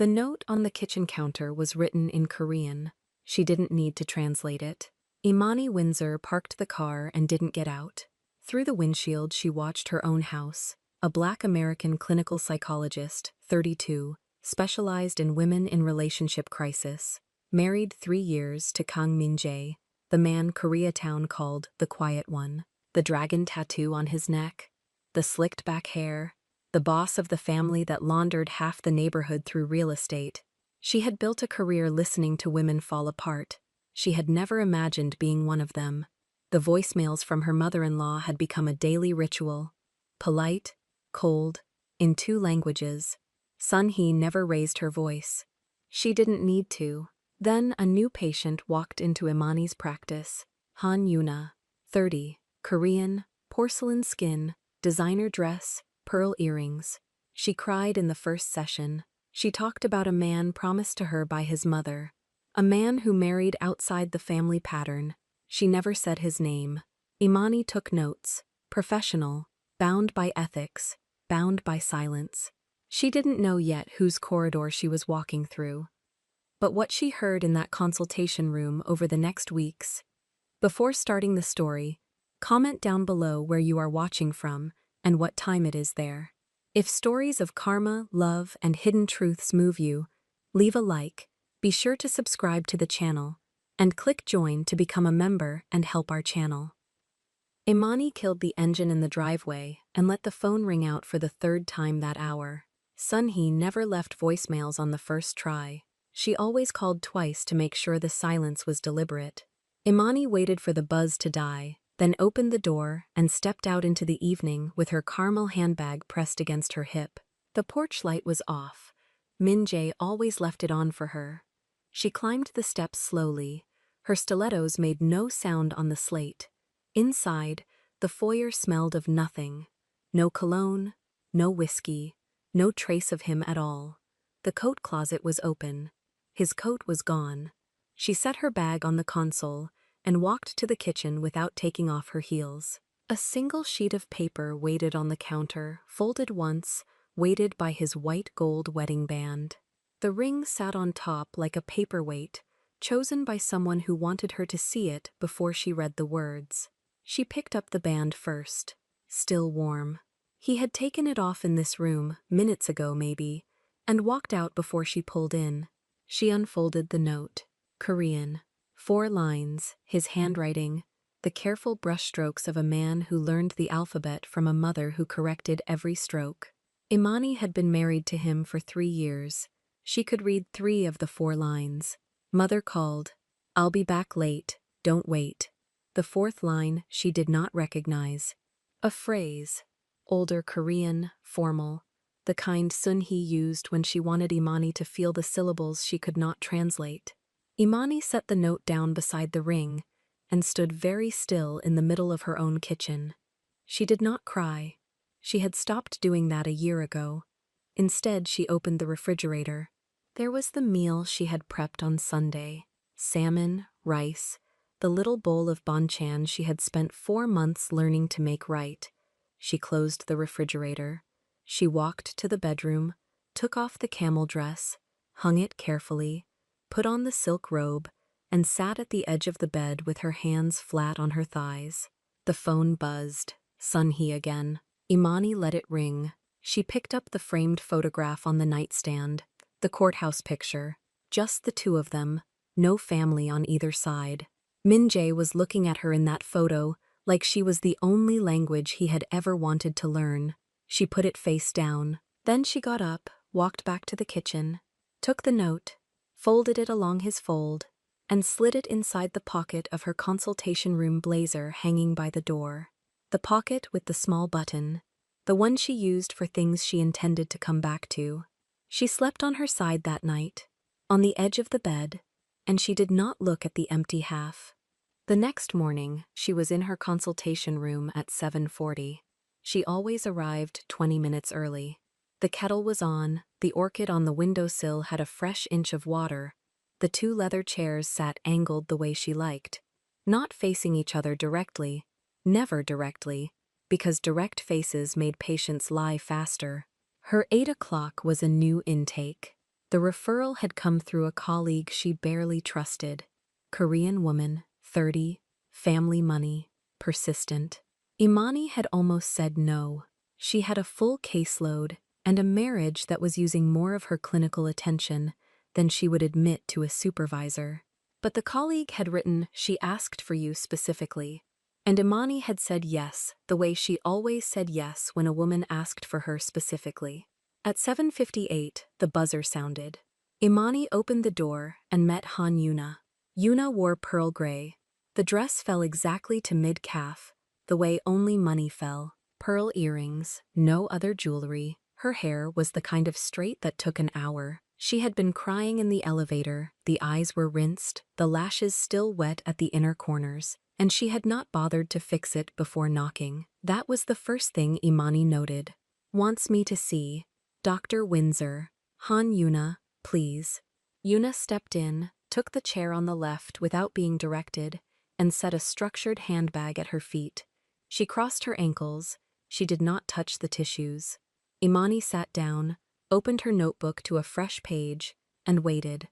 The note on the kitchen counter was written in Korean. She didn't need to translate it. Imani Windsor parked the car and didn't get out. Through the windshield, she watched her own house. A Black American clinical psychologist, 32, specialized in women in relationship crisis. Married 3 years to Kang Min-jae, the man Koreatown called the Quiet One. The dragon tattoo on his neck, the slicked back hair, the boss of the family that laundered half the neighborhood through real estate. She had built a career listening to women fall apart. She had never imagined being one of them. The voicemails from her mother-in-law had become a daily ritual. Polite, cold, in 2 languages. Sun-hee never raised her voice. She didn't need to. Then a new patient walked into Imani's practice. Han Yuna, 30, Korean, porcelain skin, designer dress, pearl earrings. She cried in the first session. She talked about a man promised to her by his mother. A man who married outside the family pattern. She never said his name. Imani took notes. Professional, bound by ethics, bound by silence. She didn't know yet whose corridor she was walking through. But what she heard in that consultation room over the next weeks. Before starting the story, comment down below where you are watching from and what time it is there. If stories of karma, love, and hidden truths move you, leave a like, be sure to subscribe to the channel, and click join to become a member and help our channel. Imani killed the engine in the driveway and let the phone ring out for the 3rd time that hour. Sun-hee never left voicemails on the first try. She always called twice to make sure the silence was deliberate. Imani waited for the buzz to die, then opened the door and stepped out into the evening with her caramel handbag pressed against her hip. The porch light was off. Min-jae always left it on for her. She climbed the steps slowly. Her stilettos made no sound on the slate. Inside, the foyer smelled of nothing. No cologne, no whiskey, no trace of him at all. The coat closet was open. His coat was gone. She set her bag on the console and walked to the kitchen without taking off her heels. A single sheet of paper waited on the counter, folded once, weighted by his white gold wedding band. The ring sat on top like a paperweight, chosen by someone who wanted her to see it before she read the words. She picked up the band first. Still warm. He had taken it off in this room, minutes ago maybe, and walked out before she pulled in. She unfolded the note. Korean. 4 lines, his handwriting, the careful brushstrokes of a man who learned the alphabet from a mother who corrected every stroke. Imani had been married to him for 3 years. She could read 3 of the 4 lines. Mother called. I'll be back late, don't wait. The 4th line she did not recognize. A phrase. Older Korean, formal. The kind Sun-hee used when she wanted Imani to feel the syllables she could not translate. Imani set the note down beside the ring and stood very still in the middle of her own kitchen. She did not cry. She had stopped doing that a year ago. Instead, she opened the refrigerator. There was the meal she had prepped on Sunday. Salmon, rice, the little bowl of banchan she had spent 4 months learning to make right. She closed the refrigerator. She walked to the bedroom, took off the camel dress, hung it carefully, put on the silk robe, and sat at the edge of the bed with her hands flat on her thighs. The phone buzzed. Sun-hee again. Imani let it ring. She picked up the framed photograph on the nightstand, the courthouse picture, just the 2 of them, no family on either side. Min-jae was looking at her in that photo like she was the only language he had ever wanted to learn. She put it face down. Then she got up, walked back to the kitchen, took the note, folded it along his fold, and slid it inside the pocket of her consultation room blazer hanging by the door. The pocket with the small button, the one she used for things she intended to come back to. She slept on her side that night, on the edge of the bed, and she did not look at the empty half. The next morning, she was in her consultation room at 7:40. She always arrived 20 minutes early. The kettle was on, the orchid on the windowsill had a fresh inch of water. The 2 leather chairs sat angled the way she liked, not facing each other directly, never directly, because direct faces made patients lie faster. Her 8 o'clock was a new intake. The referral had come through a colleague she barely trusted. Korean woman, 30, family money, persistent. Imani had almost said no. She had a full caseload and a marriage that was using more of her clinical attention than she would admit to a supervisor. But the colleague had written, "She asked for you specifically." And Imani had said yes, the way she always said yes when a woman asked for her specifically. At 7:58, the buzzer sounded. Imani opened the door and met Han Yuna. Yuna wore pearl gray. The dress fell exactly to mid-calf, the way only money fell. Pearl earrings, no other jewelry. Her hair was the kind of straight that took an hour. She had been crying in the elevator, the eyes were rinsed, the lashes still wet at the inner corners, and she had not bothered to fix it before knocking. That was the first thing Imani noted. "Wants me to see Dr. Windsor. Han Yuna, please." Yuna stepped in, took the chair on the left without being directed, and set a structured handbag at her feet. She crossed her ankles. She did not touch the tissues. Imani sat down, opened her notebook to a fresh page, and waited.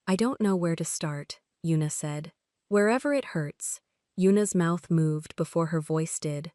"I don't know where to start," Yuna said. "Wherever it hurts." Yuna's mouth moved before her voice did.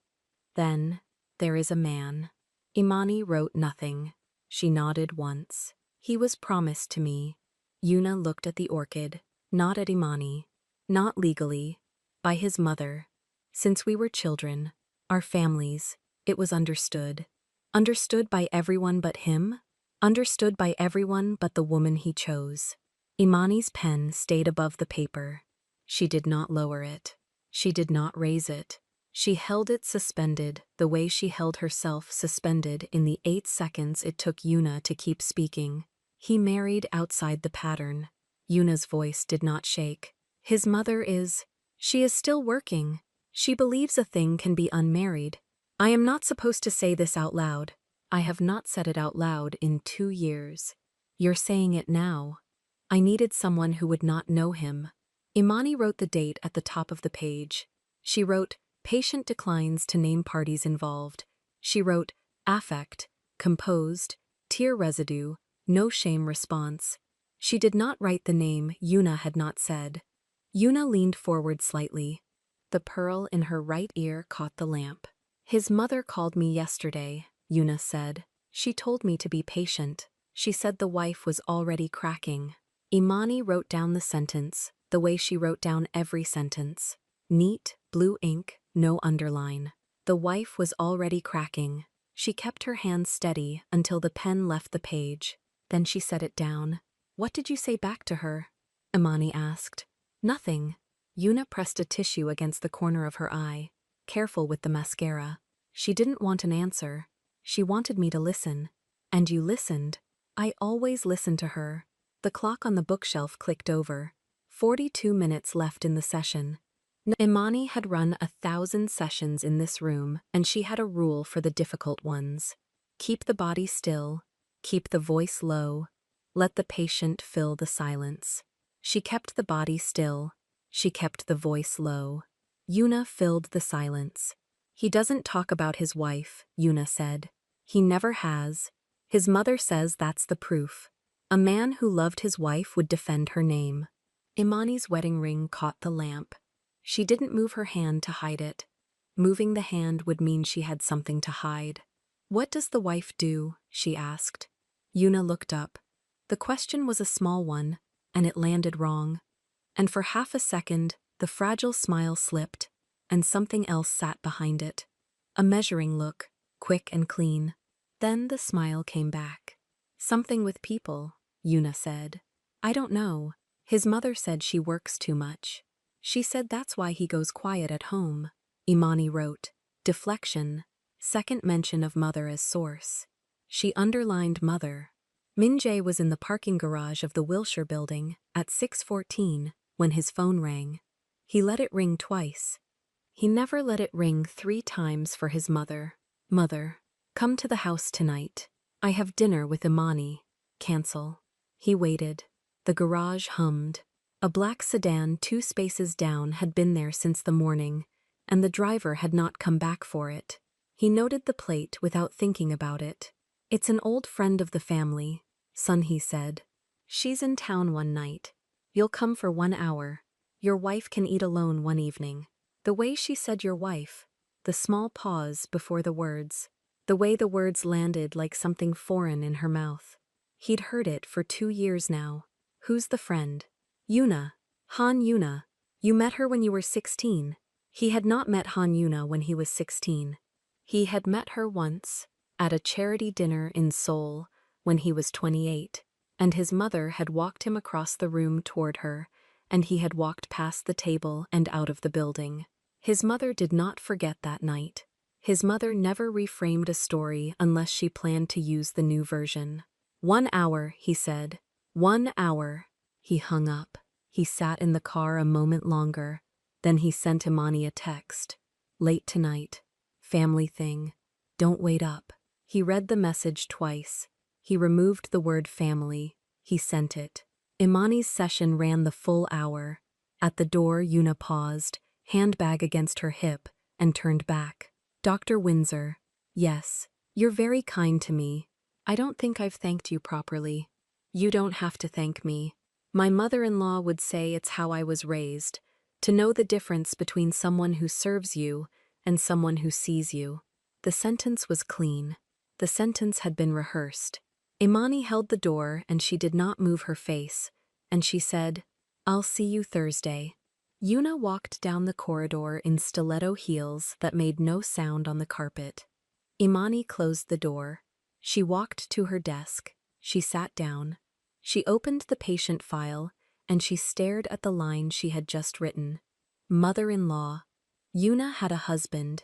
"Then, there is a man." Imani wrote nothing. She nodded once. "He was promised to me." Yuna looked at the orchid, not at Imani. "Not legally. By his mother. Since we were children, our families, it was understood. Understood by everyone but him? Understood by everyone but the woman he chose." Imani's pen stayed above the paper. She did not lower it. She did not raise it. She held it suspended, the way she held herself suspended in the 8 seconds it took Yuna to keep speaking. "He married outside the pattern." Yuna's voice did not shake. "His mother is... She is still working. She believes a thing can be unmarried. I am not supposed to say this out loud. I have not said it out loud in 2 years. You're saying it now. I needed someone who would not know him." Imani wrote the date at the top of the page. She wrote, "Patient declines to name parties involved." She wrote, "Affect, composed, tear residue, no shame response." She did not write the name Yuna had not said. Yuna leaned forward slightly. The pearl in her right ear caught the lamp. "His mother called me yesterday," Yuna said. "She told me to be patient. She said the wife was already cracking." Imani wrote down the sentence, the way she wrote down every sentence. Neat, blue ink, no underline. The wife was already cracking. She kept her hand steady until the pen left the page. Then she set it down. "What did you say back to her?" Imani asked. "Nothing." Yuna pressed a tissue against the corner of her eye, careful with the mascara. "She didn't want an answer. She wanted me to listen. And you listened." "I always listen to her." The clock on the bookshelf clicked over. 42 minutes left in the session. Imani had run 1,000 sessions in this room, and she had a rule for the difficult ones. Keep the body still. Keep the voice low. Let the patient fill the silence. She kept the body still. She kept the voice low. Yuna filled the silence. "He doesn't talk about his wife," Yuna said. "He never has. His mother says that's the proof. A man who loved his wife would defend her name." Imani's wedding ring caught the lamp. She didn't move her hand to hide it. Moving the hand would mean she had something to hide. "What does the wife do?" she asked. Yuna looked up. The question was a small one, and it landed wrong. And for half a second, the fragile smile slipped, and something else sat behind it. A measuring look, quick and clean. Then the smile came back. "Something with people," Yuna said. "I don't know. His mother said she works too much. She said that's why he goes quiet at home." Imani wrote, "Deflection, second mention of mother as source." She underlined mother. Min-jae was in the parking garage of the Wilshire building at 6:14 when his phone rang. He let it ring twice. He never let it ring 3 times for his mother. "Mother, come to the house tonight. I have dinner with Imani." Cancel. He waited. The garage hummed. A black sedan 2 spaces down had been there since the morning, and the driver had not come back for it. He noted the plate without thinking about it. "It's an old friend of the family," Sunhee said. She's in town one night. You'll come for 1 hour. Your wife can eat alone one evening. The way she said your wife, the small pause before the words, the way the words landed like something foreign in her mouth. He'd heard it for 2 years now. Who's the friend? Yuna. Han Yuna. You met her when you were 16. He had not met Han Yuna when he was 16. He had met her once, at a charity dinner in Seoul, when he was 28, and his mother had walked him across the room toward her, and he had walked past the table and out of the building. His mother did not forget that night. His mother never reframed a story unless she planned to use the new version. 1 hour, he said. 1 hour. He hung up. He sat in the car a moment longer. Then he sent Imani a text. Late tonight. Family thing. Don't wait up. He read the message twice. He removed the word family. He sent it. Imani's session ran the full hour. At the door, Yuna paused, handbag against her hip, and turned back. Dr. Windsor. Yes. You're very kind to me. I don't think I've thanked you properly. You don't have to thank me. My mother-in-law would say it's how I was raised, to know the difference between someone who serves you and someone who sees you. The sentence was clean. The sentence had been rehearsed. Imani held the door and she did not move her face, and she said, I'll see you Thursday. Yuna walked down the corridor in stiletto heels that made no sound on the carpet. Imani closed the door. She walked to her desk. She sat down. She opened the patient file, and she stared at the line she had just written. Mother-in-law. Yuna had a husband.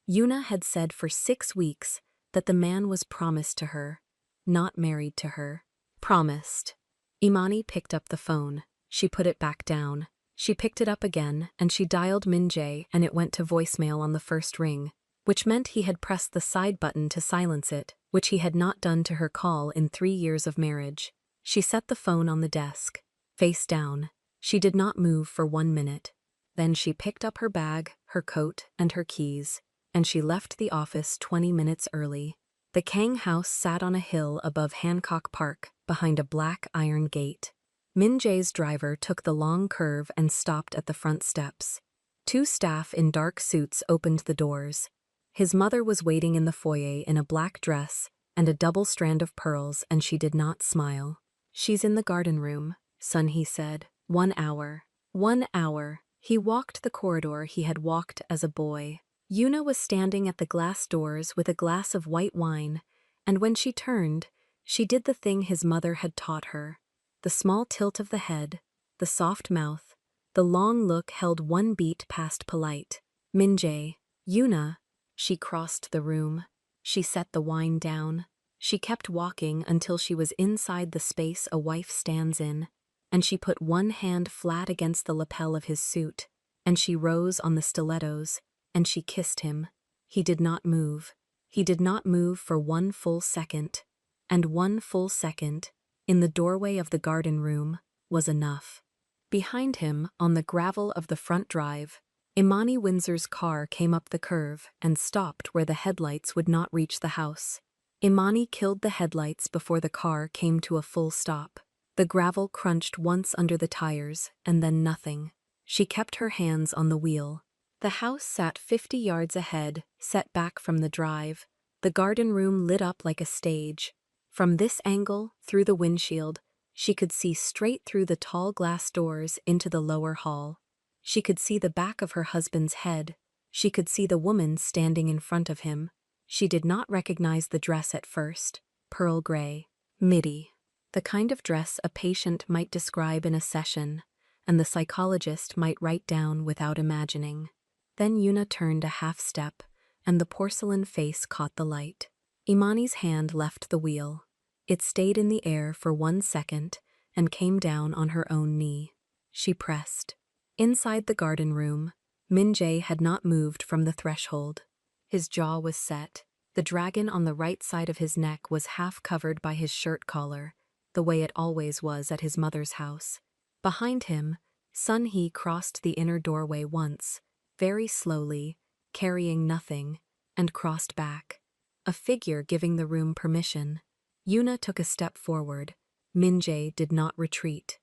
Yuna had said for 6 weeks that the man was promised to her, not married to her. Promised. Imani picked up the phone. She put it back down. She picked it up again, and she dialed Min-jae, and it went to voicemail on the first ring, which meant he had pressed the side button to silence it, which he had not done to her call in 3 years of marriage. She set the phone on the desk, face down. She did not move for 1 minute. Then she picked up her bag, her coat, and her keys, and she left the office 20 minutes early. The Kang house sat on a hill above Hancock Park, behind a black iron gate. Min-jae's driver took the long curve and stopped at the front steps. 2 staff in dark suits opened the doors. His mother was waiting in the foyer in a black dress and a double strand of pearls, and she did not smile. She's in the garden room, son, he said. 1 hour. 1 hour. He walked the corridor he had walked as a boy. Yuna was standing at the glass doors with a glass of white wine, and when she turned, she did the thing his mother had taught her. The small tilt of the head, the soft mouth, the long look held 1 beat past polite. Min-jae. Yuna. She crossed the room. She set the wine down. She kept walking until she was inside the space a wife stands in, and she put 1 hand flat against the lapel of his suit, and she rose on the stilettos, and she kissed him. He did not move. He did not move for 1 full second. And 1 full second, in the doorway of the garden room, was enough. Behind him, on the gravel of the front drive, Imani Windsor's car came up the curve and stopped where the headlights would not reach the house. Imani killed the headlights before the car came to a full stop. The gravel crunched once under the tires, and then nothing. She kept her hands on the wheel. The house sat 50 yards ahead, set back from the drive. The garden room lit up like a stage. From this angle, through the windshield, she could see straight through the tall glass doors into the lower hall. She could see the back of her husband's head. She could see the woman standing in front of him. She did not recognize the dress at first. Pearl gray. Midi. The kind of dress a patient might describe in a session, and the psychologist might write down without imagining. Then Yuna turned a half step, and the porcelain face caught the light. Imani's hand left the wheel. It stayed in the air for 1 second and came down on her own knee. She pressed. Inside the garden room, Min-jae had not moved from the threshold. His jaw was set. The dragon on the right side of his neck was half covered by his shirt collar, the way it always was at his mother's house. Behind him, Sun-hee crossed the inner doorway once, very slowly, carrying nothing, and crossed back. A figure giving the room permission. Yuna took a step forward. Min-jae did not retreat.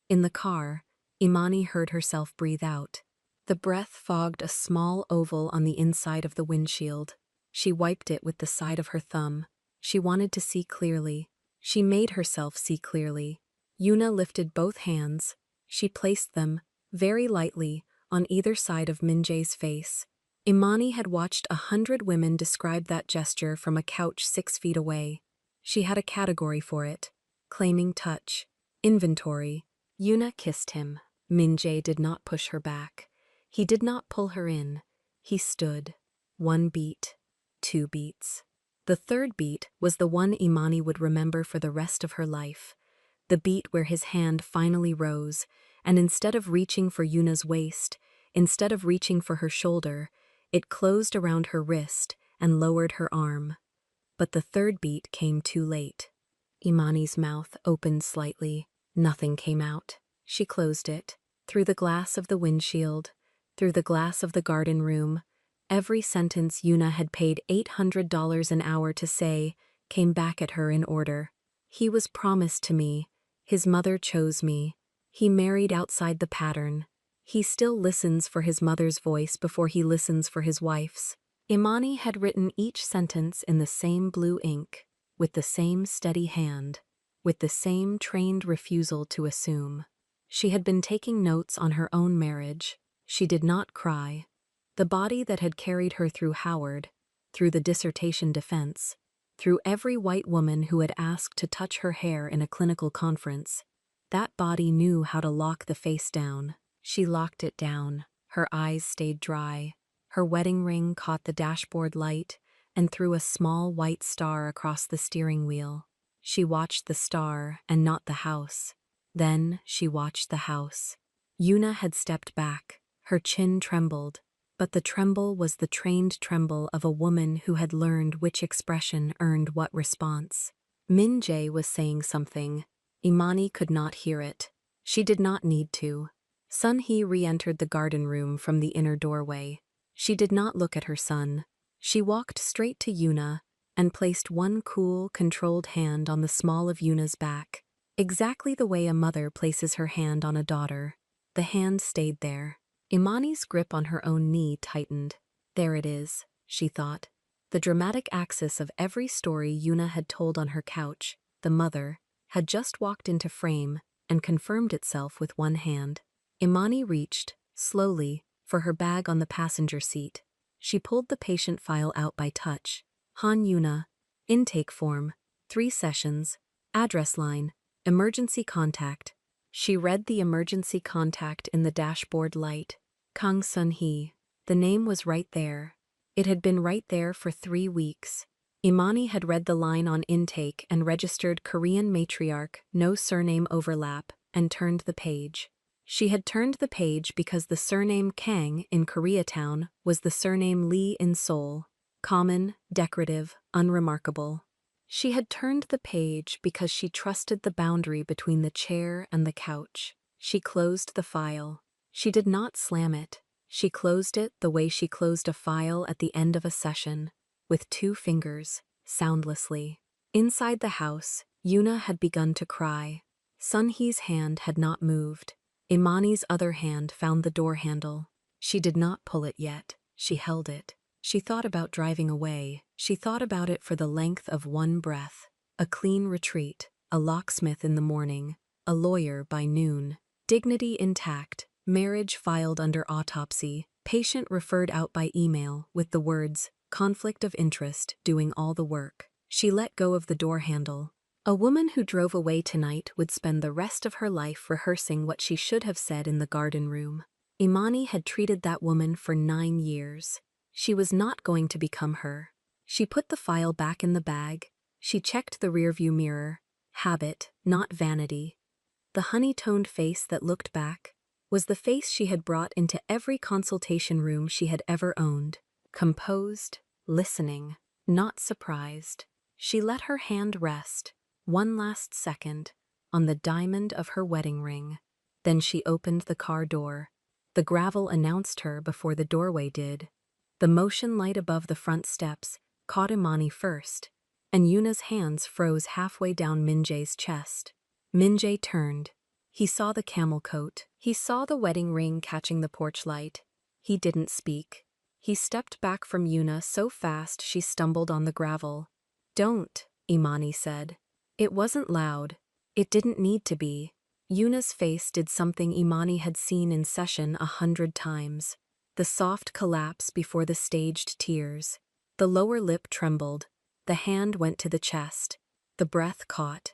In the car, Imani heard herself breathe out. The breath fogged a small oval on the inside of the windshield. She wiped it with the side of her thumb. She wanted to see clearly. She made herself see clearly. Yuna lifted both hands. She placed them, very lightly, on either side of Min-jae's face. Imani had watched 100 women describe that gesture from a couch 6 feet away. She had a category for it. Claiming touch. Inventory. Yuna kissed him. Min-jae did not push her back. He did not pull her in. He stood. 1 beat. 2 beats. The 3rd beat was the one Imani would remember for the rest of her life. The beat where his hand finally rose, and instead of reaching for Yuna's waist, instead of reaching for her shoulder, it closed around her wrist and lowered her arm. But the 3rd beat came too late. Imani's mouth opened slightly. Nothing came out. She closed it. Through the glass of the windshield, through the glass of the garden room, every sentence Yuna had paid $800 an hour to say came back at her in order. He was promised to me. His mother chose me. He married outside the pattern. He still listens for his mother's voice before he listens for his wife's. Imani had written each sentence in the same blue ink, with the same steady hand, with the same trained refusal to assume. She had been taking notes on her own marriage. She did not cry. The body that had carried her through Howard, through the dissertation defense, through every white woman who had asked to touch her hair in a clinical conference, that body knew how to lock the face down. She locked it down. Her eyes stayed dry. Her wedding ring caught the dashboard light and threw a small white star across the steering wheel. She watched the star and not the house. Then she watched the house. Yuna had stepped back. Her chin trembled, but the tremble was the trained tremble of a woman who had learned which expression earned what response. Min-jae was saying something. Imani could not hear it. She did not need to. Sun-hee re-entered the garden room from the inner doorway. She did not look at her son. She walked straight to Yuna and placed one cool, controlled hand on the small of Yuna's back, exactly the way a mother places her hand on a daughter. The hand stayed there. Imani's grip on her own knee tightened. There it is, she thought. The dramatic axis of every story Yuna had told on her couch, the mother, had just walked into frame and confirmed itself with one hand. Imani reached, slowly, for her bag on the passenger seat. She pulled the patient file out by touch. Han Yuna. Intake form. 3 sessions. Address line. Emergency contact. She read the emergency contact in the dashboard light. Kang Sun-hee. The name was right there. It had been right there for 3 weeks. Imani had read the line on intake and registered Korean matriarch, no surname overlap, and turned the page. She had turned the page because the surname Kang in Koreatown was the surname Lee in Seoul. Common, decorative, unremarkable. She had turned the page because she trusted the boundary between the chair and the couch. She closed the file. She did not slam it. She closed it the way she closed a file at the end of a session, with 2 fingers, soundlessly. Inside the house, Yuna had begun to cry. Sun-hee's hand had not moved. Imani's other hand found the door handle. She did not pull it yet. She held it. She thought about driving away. She thought about it for the length of one breath. A clean retreat, a locksmith in the morning, a lawyer by noon. Dignity intact, marriage filed under autopsy, patient referred out by email with the words, conflict of interest, doing all the work. She let go of the door handle. A woman who drove away tonight would spend the rest of her life rehearsing what she should have said in the garden room. Imani had treated that woman for 9 years. She was not going to become her. She put the file back in the bag. She checked the rearview mirror. Habit, not vanity. The honey-toned face that looked back was the face she had brought into every consultation room she had ever owned. Composed, listening, not surprised. She let her hand rest, one last second, on the diamond of her wedding ring. Then she opened the car door. The gravel announced her before the doorway did. The motion light above the front steps caught Imani first, and Yuna's hands froze halfway down Min-jae's chest. Min-jae turned. He saw the camel coat. He saw the wedding ring catching the porch light. He didn't speak. He stepped back from Yuna so fast she stumbled on the gravel. "Don't," Imani said. It wasn't loud. It didn't need to be. Yuna's face did something Imani had seen in session 100 times. The soft collapse before the staged tears. The lower lip trembled. The hand went to the chest. The breath caught.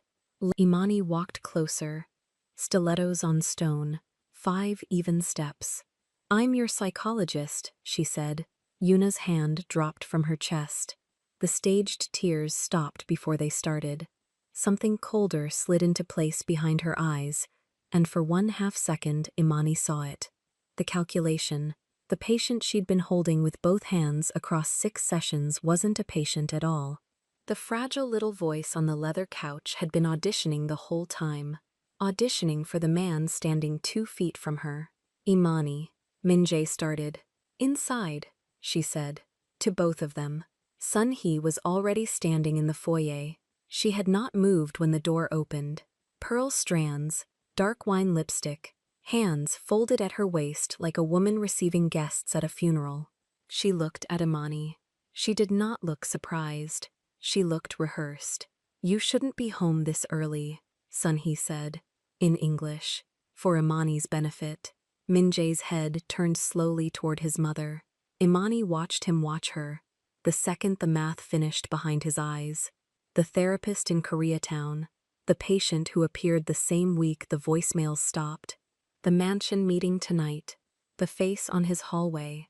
Imani walked closer. Stilettos on stone. 5 even steps. "I'm your psychologist," she said. Yuna's hand dropped from her chest. The staged tears stopped before they started. Something colder slid into place behind her eyes, and for 1/2 second Imani saw it. The calculation. The patient she'd been holding with both hands across 6 sessions wasn't a patient at all. The fragile little voice on the leather couch had been auditioning the whole time. Auditioning for the man standing 2 feet from her. "Imani," Min-jae started. "Inside," she said. To both of them. Sun-hee was already standing in the foyer. She had not moved when the door opened. Pearl strands, dark wine lipstick, hands folded at her waist like a woman receiving guests at a funeral. She looked at Imani. She did not look surprised. She looked rehearsed. "You shouldn't be home this early," Sun-hee said, in English, for Imani's benefit. Min-jae's head turned slowly toward his mother. Imani watched him watch her. The second the math finished behind his eyes. The therapist in Koreatown. The patient who appeared the same week the voicemails stopped. The mansion meeting tonight. The face on his hallway.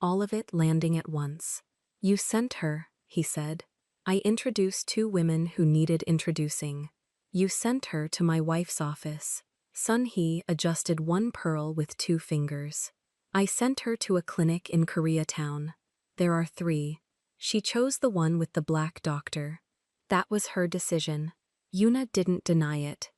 All of it landing at once. "You sent her," he said. "I introduced 2 women who needed introducing. You sent her to my wife's office." Sun-hee adjusted one pearl with 2 fingers. "I sent her to a clinic in Koreatown. There are 3. She chose the one with the black doctor. That was her decision." Yuna didn't deny it.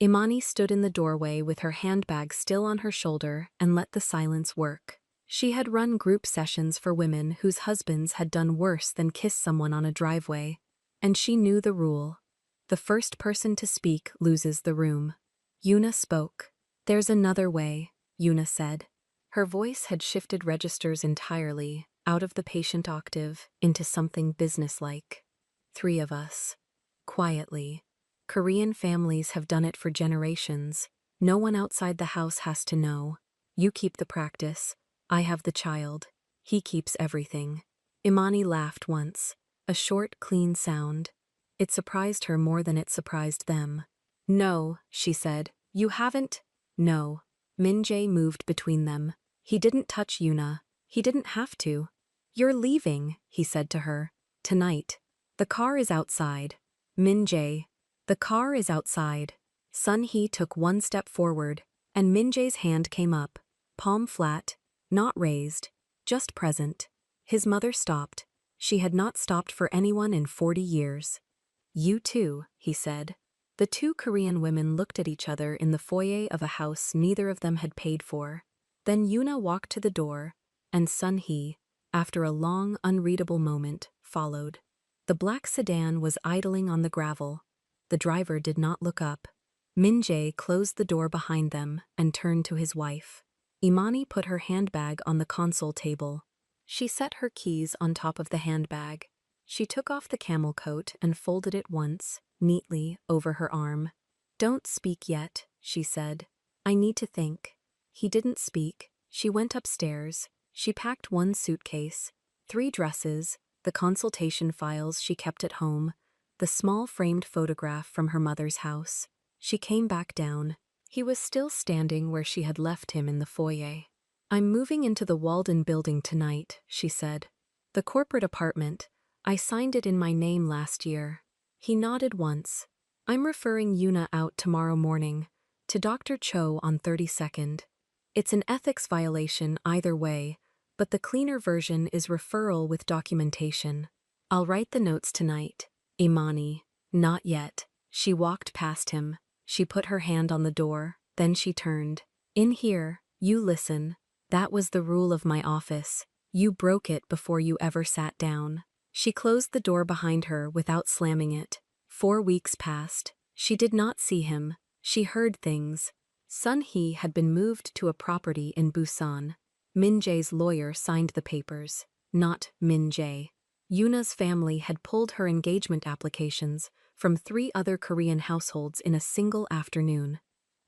Imani stood in the doorway with her handbag still on her shoulder and let the silence work. She had run group sessions for women whose husbands had done worse than kiss someone on a driveway, and she knew the rule. The first person to speak loses the room. Yuna spoke. "There's another way," Yuna said. Her voice had shifted registers entirely, out of the patient octave, into something businesslike. 3 of us. Quietly. Korean families have done it for generations. No one outside the house has to know. You keep the practice. I have the child. He keeps everything." Imani laughed once. A short, clean sound. It surprised her more than it surprised them. "No," she said. "You haven't?" "No." Min-jae moved between them. He didn't touch Yuna. He didn't have to. "You're leaving," he said to her. "Tonight. The car is outside." Min-jae. "The car is outside." Sun-hee took 1 step forward, and Min-jae's hand came up, palm flat, not raised, just present. His mother stopped. She had not stopped for anyone in 40 years. "You too," he said. The 2 Korean women looked at each other in the foyer of a house neither of them had paid for. Then Yuna walked to the door, and Sun-hee, after a long, unreadable moment, followed. The black sedan was idling on the gravel. The driver did not look up. Min-jae closed the door behind them and turned to his wife. Imani put her handbag on the console table. She set her keys on top of the handbag. She took off the camel coat and folded it once, neatly, over her arm. "Don't speak yet," she said. "I need to think." He didn't speak. She went upstairs. She packed 1 suitcase, 3 dresses, the consultation files she kept at home, the small framed photograph from her mother's house. She came back down. He was still standing where she had left him in the foyer. "I'm moving into the Walden building tonight," she said. "The corporate apartment. I signed it in my name last year." He nodded once. "I'm referring Yuna out tomorrow morning, to Dr. Cho on 32nd. It's an ethics violation either way, but the cleaner version is referral with documentation. I'll write the notes tonight." Imani. "Not yet." She walked past him. She put her hand on the door, then she turned. "In here, you listen. That was the rule of my office. You broke it before you ever sat down." She closed the door behind her without slamming it. 4 weeks passed. She did not see him. She heard things. Sun Hee had been moved to a property in Busan. Min Jae's lawyer signed the papers, not Min Jae. Yuna's family had pulled her engagement applications from 3 other Korean households in a single afternoon.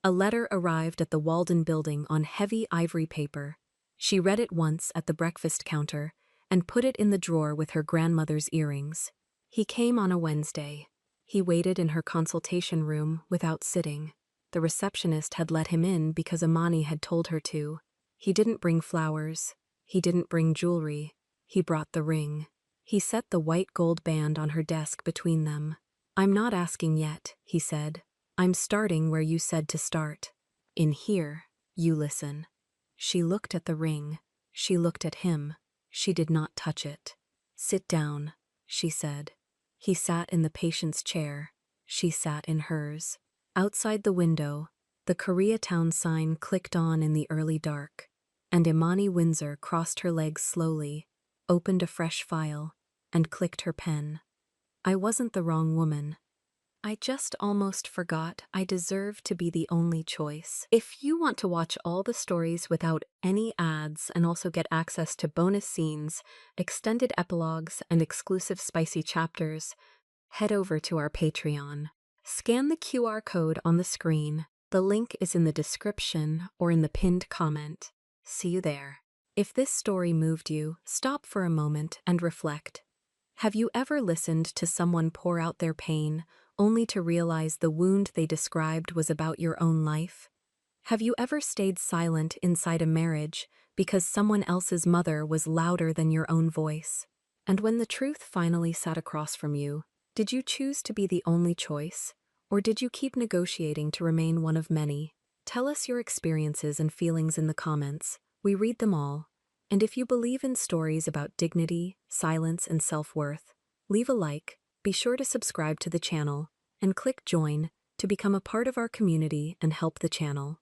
A letter arrived at the Walden building on heavy ivory paper. She read it once at the breakfast counter and put it in the drawer with her grandmother's earrings. He came on a Wednesday. He waited in her consultation room without sitting. The receptionist had let him in because Imani had told her to. He didn't bring flowers. He didn't bring jewelry. He brought the ring. He set the white gold band on her desk between them. "I'm not asking yet," he said. "I'm starting where you said to start. In here, you listen." She looked at the ring. She looked at him. She did not touch it. "Sit down," she said. He sat in the patient's chair. She sat in hers. Outside the window, the Koreatown sign clicked on in the early dark, and Imani Windsor crossed her legs slowly, opened a fresh file, and clicked her pen. "I wasn't the wrong woman. I just almost forgot I deserve to be the only choice." If you want to watch all the stories without any ads and also get access to bonus scenes, extended epilogues, and exclusive spicy chapters, head over to our Patreon. Scan the QR code on the screen. The link is in the description or in the pinned comment. See you there. If this story moved you, stop for a moment and reflect. Have you ever listened to someone pour out their pain, only to realize the wound they described was about your own life? Have you ever stayed silent inside a marriage because someone else's mother was louder than your own voice? And when the truth finally sat across from you, did you choose to be the only choice, or did you keep negotiating to remain one of many? Tell us your experiences and feelings in the comments. We read them all. And if you believe in stories about dignity, silence, and self-worth, leave a like, be sure to subscribe to the channel, and click join to become a part of our community and help the channel.